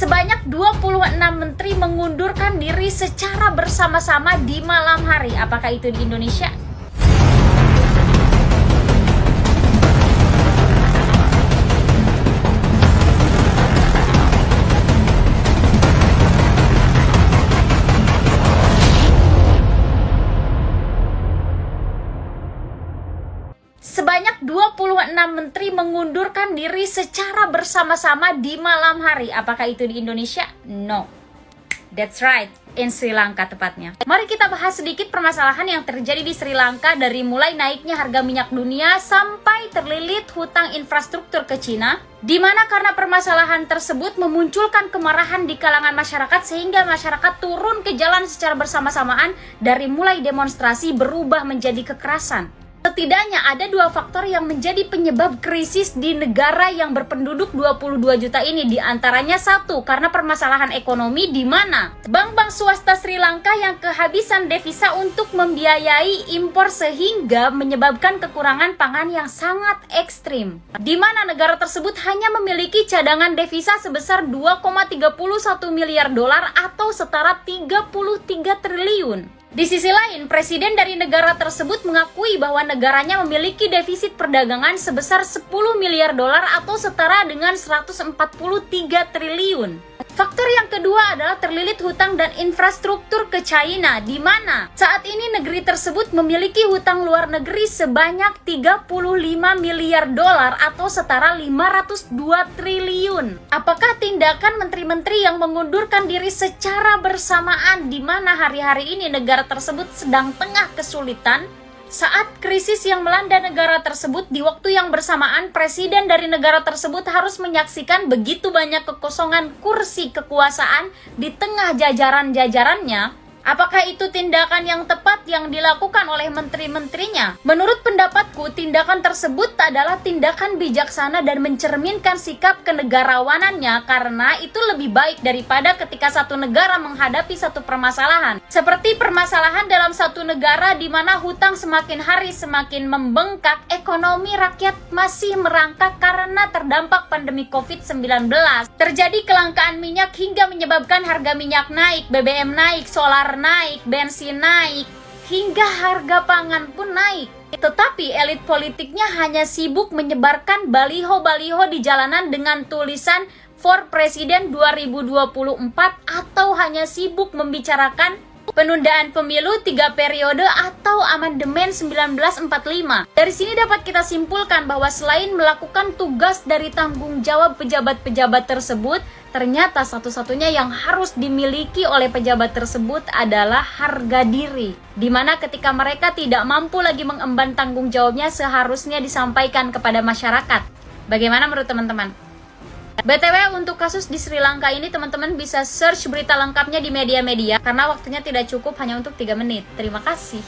Sebanyak 26 menteri mengundurkan diri secara bersama-sama di malam hari. Apakah itu di Indonesia? Sebanyak 26 menteri mengundurkan diri secara bersama-sama di malam hari. Apakah itu di Indonesia? No. That's right, in Sri Lanka tepatnya. Mari kita bahas sedikit permasalahan yang terjadi di Sri Lanka dari mulai naiknya harga minyak dunia sampai terlilit hutang infrastruktur ke Cina, di mana karena permasalahan tersebut memunculkan kemarahan di kalangan masyarakat sehingga masyarakat turun ke jalan secara bersama-samaan dari mulai demonstrasi berubah menjadi kekerasan. Setidaknya ada dua faktor yang menjadi penyebab krisis di negara yang berpenduduk 22 juta ini. Di antaranya satu, karena permasalahan ekonomi di mana bank-bank swasta Sri Lanka yang kehabisan devisa untuk membiayai impor sehingga menyebabkan kekurangan pangan yang sangat ekstrim. Di mana negara tersebut hanya memiliki cadangan devisa sebesar 2,31 miliar dolar atau setara 33 triliun. Di sisi lain, presiden dari negara tersebut mengakui bahwa negaranya memiliki defisit perdagangan sebesar 10 miliar dolar atau setara dengan 143 triliun. Faktor yang kedua adalah terlilit hutang dan infrastruktur ke China, di mana saat ini negeri tersebut memiliki hutang luar negeri sebanyak 35 miliar dolar atau setara 502 triliun. Apakah tindakan menteri-menteri yang mengundurkan diri secara bersamaan di mana hari-hari ini negara tersebut sedang tengah kesulitan? Saat krisis yang melanda negara tersebut, di waktu yang bersamaan presiden dari negara tersebut harus menyaksikan begitu banyak kekosongan kursi kekuasaan di tengah jajaran-jajarannya. Apakah itu tindakan yang tepat yang dilakukan oleh menteri-menterinya? Menurut pendapatku, tindakan tersebut adalah tindakan bijaksana dan mencerminkan sikap kenegarawanannya karena itu lebih baik daripada ketika satu negara menghadapi satu permasalahan. Seperti permasalahan dalam satu negara di mana hutang semakin hari semakin membengkak, ekonomi rakyat masih merangkak karena terdampak pandemi COVID-19. Terjadi kelangkaan minyak hingga menyebabkan harga minyak naik, BBM naik, solar naik, bensin naik, hingga harga pangan pun naik. Tetapi elit politiknya hanya sibuk menyebarkan baliho-baliho di jalanan dengan tulisan For Presiden 2024 atau hanya sibuk membicarakan penundaan pemilu 3 periode atau amandemen 1945. Dari sini dapat kita simpulkan bahwa selain melakukan tugas dari tanggung jawab pejabat-pejabat tersebut, ternyata satu-satunya yang harus dimiliki oleh pejabat tersebut adalah harga diri. Dimana ketika mereka tidak mampu lagi mengemban tanggung jawabnya seharusnya disampaikan kepada masyarakat. Bagaimana menurut teman-teman? BTW untuk kasus di Sri Lanka ini teman-teman bisa search berita lengkapnya di media-media karena waktunya tidak cukup hanya untuk 3 menit. Terima kasih.